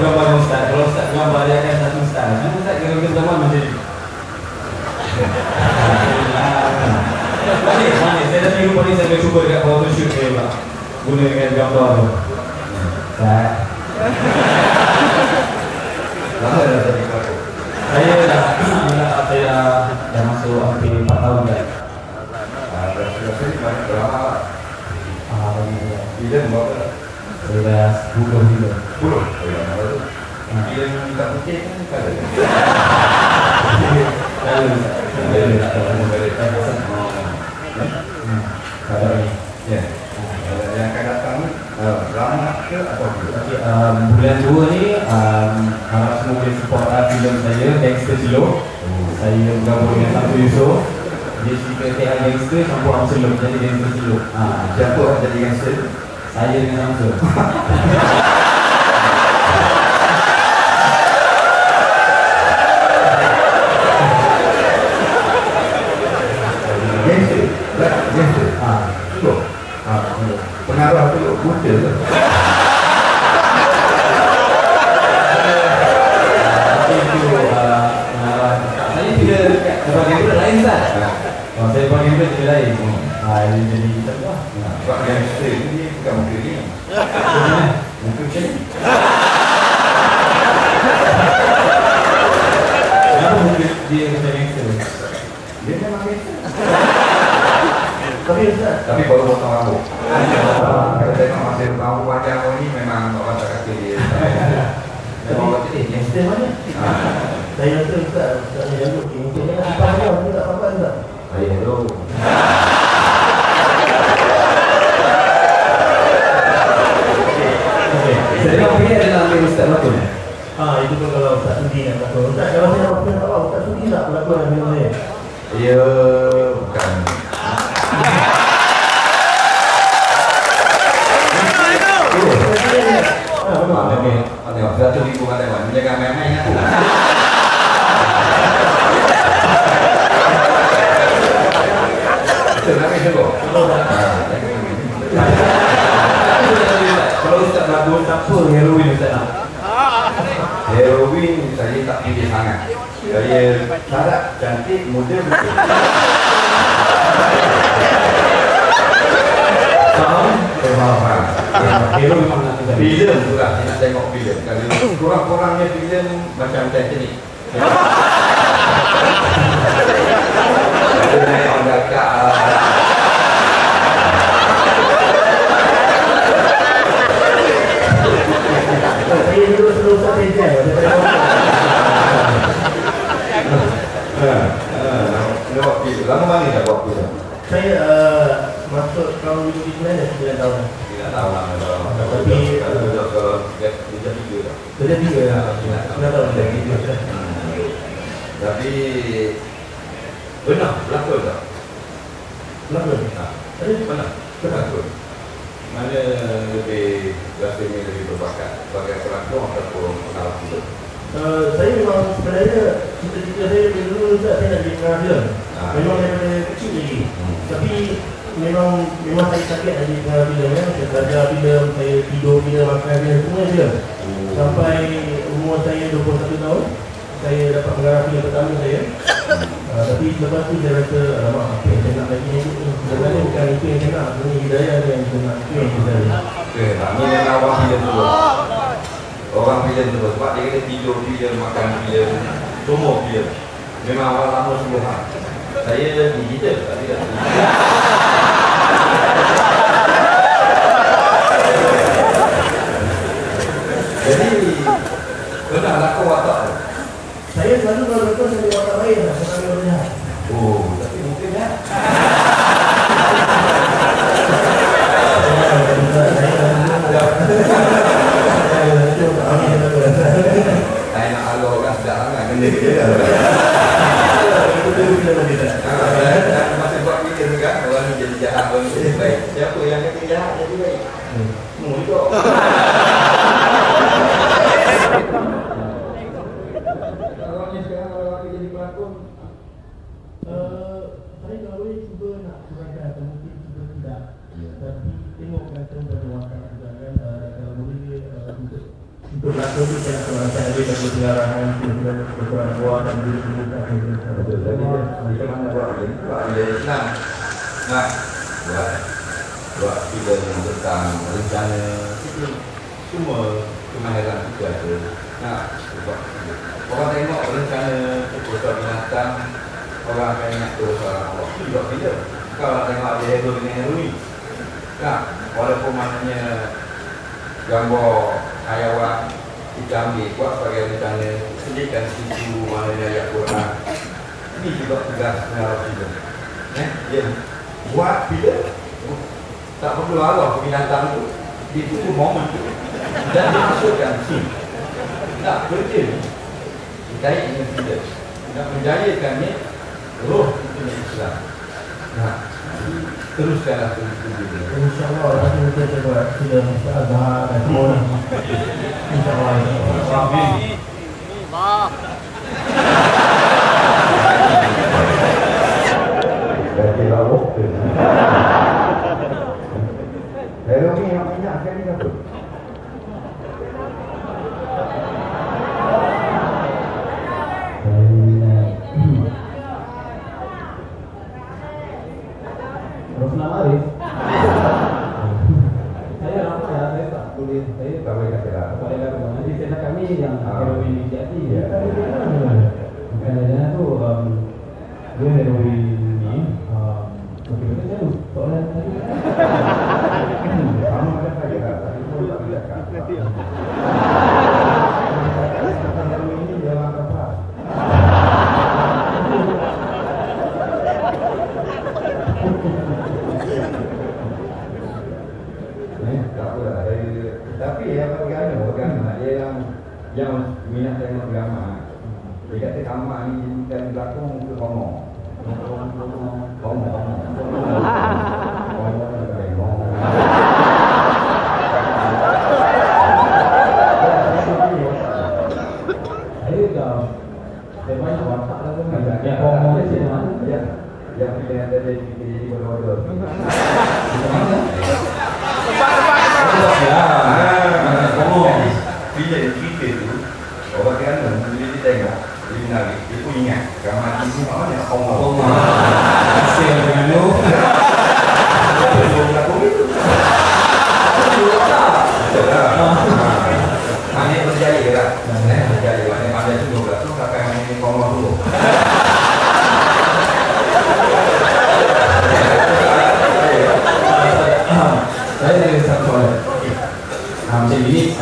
gambar dengan Ustaz. Kalau Ustaz gambar dia akan satu Ustaz. Kenapa Ustaz gambar gambar macam ni? Manis. Saya dah minggu ni saya cuba dekat photoshoot saya pula. Gunakan gambar tu. Ustaz. Lama dah tadi kelakon. Saya dah masuk hampir 4 tahun dah. Rasa-rasa ni banyak drama lah. Filem berapa dah? Saya dah 10 filem. 10? Oh ya, nama tu. Filem tak putih kan colour kan? Colour ni. Ya. Yang akan datang ni drama ke atau filem? Bulan 2 ni harap semua boleh support filem saya, Gangster Silo. Saya bergabung dengan Satu Yusof. Dia cerita KL Gangster campur Amselum, jadi Gangster Silo. Siapa orang jadi gangster? Saya dengan Amsel. Gangster? Gangster? Betul? Pengarah tu buta ke? Saya tidak sebab gangster lain Ustaz. Saya bagi gangster tidak lain. Dia jadi kita tu lah. Sebab gangster ni dia bukan muka ni. Muka macam ni. Kenapa muka dia macam gangster? Dia memang gangster. Tapi baru potong rambut. Kalau tengok masa rambut panjang orang ni memang orang tak kata dia. Memang orang kata gangster mana? Saya rasa Ustaz nak jalur mungkin dia nak simpan dia, dia tak apa-apa Ustaz. Saya tu. Saya nak pilih adalah ambil Ustaz Bakun. Itu pun kalau Ustaz sudi nak berlakon. Ustaz kalau saya nak berlakon apa? Ustaz sudi tak berlakon dengan film saya? Ya, bukan. Tengok, 100,000 kan tengok. Dia jangan main-main aku. Betul, nak main tengok. Kalau Ustaz Bakun, siapa heroin Ustaz nak? Heroin saya tak pilih sangat. Saya syarat cantik, muda, betul. Faham. Hero memang nak tengok. Filem pula, saya nak tengok filem. Kalau kurang-kurangnya filem macam Titanic. Ada naik orang dakar. Saya dulu sebelum Ustaz Tezal. Buat filem. Lama mana dah buat filem? Saya masuk tahun 2009 dah 9 tahun dah. Tidak tahu lah. Tapi kalau kerja tiga dah. kerja 3 dah. 9 tahun dah. Tapi benar, berlakon tak? Berlakon? Benar, berlakon. Mana lebih rasanya lebih berbakat sebagai pelakon ataupun pengarah filem? Saya memang sebenarnya cita-cita saya dari dulu Ustaz, saya nak jadi pengarah filem. Memang daripada kecil lagi. Tapi memang saya sakit nak jadi pengarah filem ya. Saya belajar filem, saya tidur filem, makan filem, semua filem. Sampai umur saya 21 tahun, saya dapat pengarah filem pertama saya. Tapi selepas tu saya rasa, alamak, apa yang saya nak lagi ni? Sebenarnya bukan itu yang saya nak, sebenarnya hidayah yang saya nak. Itu yang saya nak. Ini memang orang filem tu. Orang filem tu sebab dia kata tidur filem, makan filem, semua filem. Memang orang lama semua. Saya digital tapi tak. Jadi benar lakon watak tu. Saya selalu kalau betul saya buat watak lain lah, saya orang jahat. Oh, tapi mungkin ya. Saya nak alur kan sedap sangat kena dia. Masih buat fikir juga orang ni jadi jahat, orang ni jadi baik. Siapa yang kata jahat jadi baik? Semua ikut. Kalau ni sekarang kalau lelaki jadi pelakon, Saya kalau boleh cuba nak kurangkan atau mungkin cuba tidak. Tapi tengok kata dan watak juga kan. Kalau boleh untuk untuk belakang itu saya nak saya ada bagi pengarahan kekurangan buah dan juga Betul. Jadi kita mana buat dia senang. Nah, buat filem yang tentang rencana semua kemahiran kita ada. Nah, orang tengok rencana kekuatan binatang, orang akan ingat terus orang Allah. Itu juga filem. Kalau tengok ada hero dengan heroin. Nah, walaupun maknanya gambar hayawan kita ambil buat sebagai rencana sediakan situ maknanya ayat Quran. Ini juga tugas mengarah filem. Dia buat filem tak perlu arah binatang itu ditunggu momen itu dan dimasukkan scene. Tak kerja ni kait dengan filem nak menjayakannya roh itu Islam. Nah, teruskanlah tujuan. InsyaAllah nanti kita buat filem Azhar dan semua. InsyaAllah. Amin. Dari lauk tu. Hero ni yang minyak kan ni apa? Rosna Arif. Saya ramai ya, saya tak boleh. Saya Tak boleh kata lah. tak boleh kata. Nanti saya kami yang heroin di Jati. Ya. Kadang-kadang tu dia heroin ni. Betul-betul saya soalan tadi. Sama macam saya lah. Tapi pun tak boleh cakap. Hero ini dia orang apa? Tak apalah. Tapi yang bergana dia yang minat tengok drama. Dia kata tamak ni dan berlakon ke ngomong. Saya dah saya banyak watak lah tu. Yang ngomong dia sini mana? Yang pilihan tadi jadi bodoh-bodoh. Bila cerita tu orang kerana bila dia tengok dia menarik, dia pun ingat ramai ini mana Allah. Hasil dengan lu. Belum berlaku itu. Mana berjaya lah. Berjaya mana pada tu 12 tu kakak ini Allah dulu. Saya ada satu soalan. Macam ini